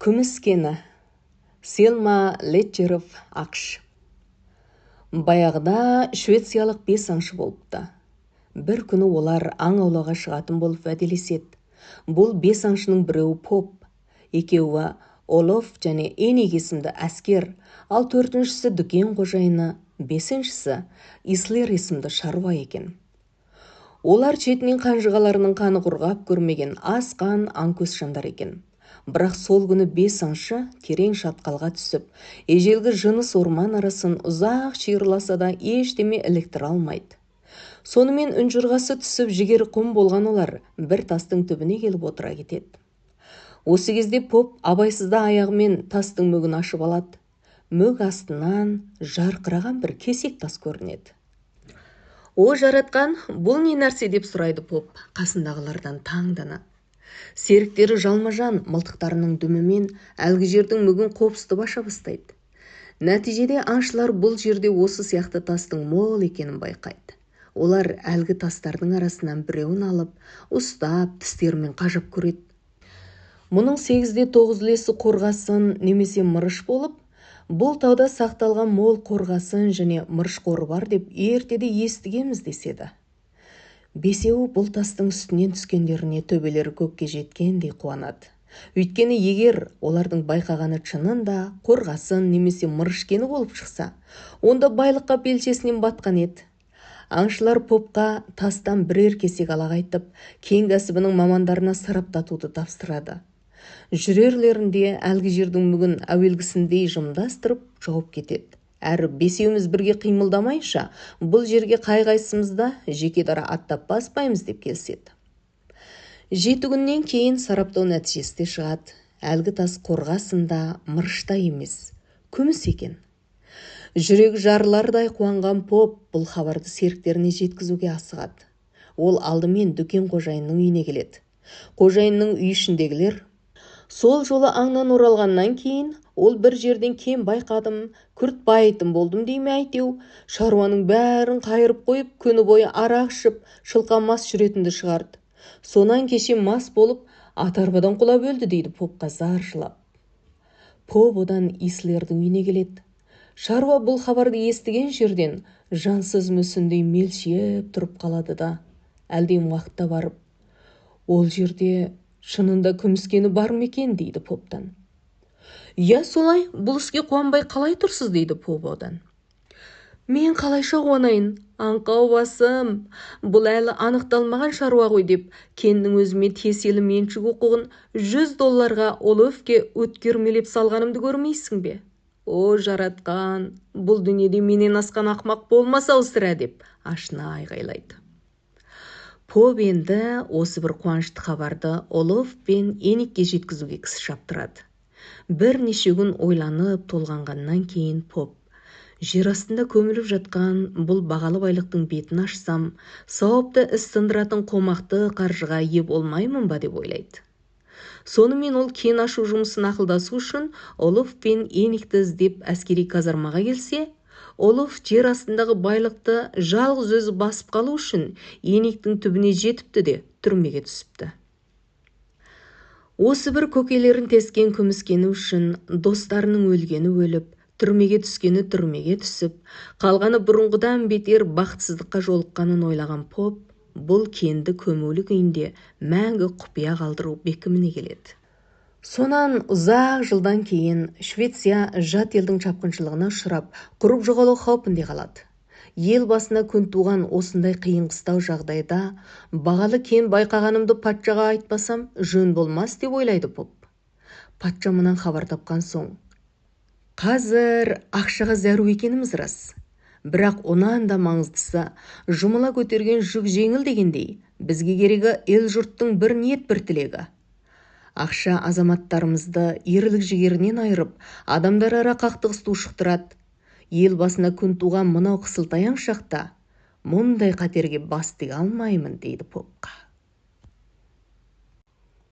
Күміс кені. Селма Летчеров, ақш. Баяғыда швециялық 5 аңшы болыпты. Бір күні олар аң аулауға шығатын болып уәделеседі. Бұл 5 аңшының біреуі Поп, екеуі Олоф және Эник есімді әскер, ал 4-шісі дүкен қожайыны, 5-шісі Ислер есімді шаруа екен. Олар шетінен қанжығаларының қаны құрғап көрмеген асқан аңкөс жандар екен. Бірақ сол күні 5 аңшы терең шатқалға түсіп, ежелгі жыныс орман арасын ұзақ шиырласа да ештеме іліктіре алмайды. Сонымен үнжырғасы түсіп жігері құм болған олар бір тастың түбіне келіп отыра кетеді. Осы кезде Поп абайсызда аяғымен тастың мөгін ашып алады. Мөг астынан жарқыраған бір кесек тас көрінеді. О жаратқан, бұл не нәрсе деп сұрайды Поп қасындағылардан таңдана. Серіктері жалма-жан мылтықтарының дүмімен әлгі жердің мөгін қопсытып аша бастайды. Нәтижеде аңшылар бұл жерде осы сияқты тастың мол екенін байқайды. Олар әлгі тастардың арасынан біреуін алып, ұстап, тістерімен қажап көреді. Мұның 8-9 үлесі қорғасын немесе мырыш болып, бұл тауда сақталған мол қорғасын және мырыш қоры бар деп ертеде естігеміз деседі. Бесеуі бұл тастың үстінен түскендеріне төбелері көкке жеткендей қуанады. Өйткені егер олардың байқағаны шынында қорғасын немесе мырышкені болып шықса, онда байлыққа белшесінен батқан еді. Аңшылар Попқа тастан бірер кесек ала қайтып, кен кәсібінің мамандарына сараптатуды тапсырады. Жүрерлерінде әлгі жердің мүгін әуелгісіндей жымдастырып жауып кетеді. Әрі бесеуіміз бірге қимылдамайша, бұл жерге қай-қайсымызда жеке дара аттап баспаймыз деп келіседі. 7 күннен кейін сараптау нәтижесі де шығады. Әлгі тас қорғасында мырышта емес, күміс екен. Жүрегі жарылардай қуанған Поп бұл хабарды серіктеріне жеткізуге асығады. Ол алдымен дүкен қожайынның үйіне келеді. Қожайынның үй ішіндегілер: сол жолы аңнан оралғаннан кейін ол бір жерден кен байқадым, күрт байытым болдым дейме әйтеу, шаруаның бәрін қайырып қойып, күні бойы арақ ішіп, шылқамас жүретінді шығарды. Сонан кеше мас болып, ат-арбадан құлап өлді дейді Попқа заршылап. Поп одан Ислердің үйіне келеді. Шаруа бұл хабарды естіген жерден жансыз мүсіндей мелшиіп тұрып қалады да, әлден уақытта барып, ол жерде шынында күміскені бар ма екен дейді Поптан. «Я солай, бұл іске қуанбай қалай тұрсыз?» дейді Поп одан. «Мен қалайша қуанайын, аңқау басым, бұл әлі анықталмаған шаруа ғой» деп кеннің өзіме тиесілі меншік құқығын $100 Олофке өткермелеп салғанымды көрмейсің бе? О жаратқан, бұл дүниеде менен асқан ақмақ болмаса сірә деп ашына айғайлайды. Поп енді осы бір қуанышты хабарды Олоф пен Эникке жеткізуге кісі шаптырады. Бірнеше күн ойланып толғанғаннан кейін Поп жер астында көміліп жатқан бұл бағалы байлықтың бетін ашсам, сауапты іс тындыратын қомақты қаржыға ие болмаймын ба деп ойлайды. Сонымен ол кен ашу жұмысын ақылдасу үшін Олоф пен Эникті іздеп әскери казармаға келсе, Олоф жер астындағы байлықты жалғыз өзі басып қалу үшін Эниктің түбіне жетіпті де түрмеге түсіпті. Осы бір көкелерін тескен күміскені үшін достарының өлгені өліп, түрмеге түскені түрмеге түсіп, қалғаны бұрынғыдан бетер бақытсыздыққа жолыққанын ойлаған Поп бұл кенді көмулі күйінде мәңгі құпия қалдыру бекіміне келеді. Сонан ұзақ жылдан кейін Швеция жат елдің шапқыншылығына ұшырап, құрып жоғалу қаупінде қалады. Ел басына күн туған осындай қиын қыстау жағдайда бағалы кен байқағанымды патшаға айтпасам жөн болмас деп ойлайды Поп. Патша мұнан хабар тапқан соң: «Қазір ақшаға зәру екеніміз рас. Бірақ онан да маңыздысы, жұмыла көтерген жүк жеңіл дегендей, бізге керегі ел жұрттың бір ниет бір тілегі. Ақша азаматтарымызды ерлік жігерінен айырып, адамдар ара қақтығыс тушықтырады. Ел басына күн туған мынау қысылтаяң шақта мұндай қатерге бас тіге алмаймын» дейді Попқа.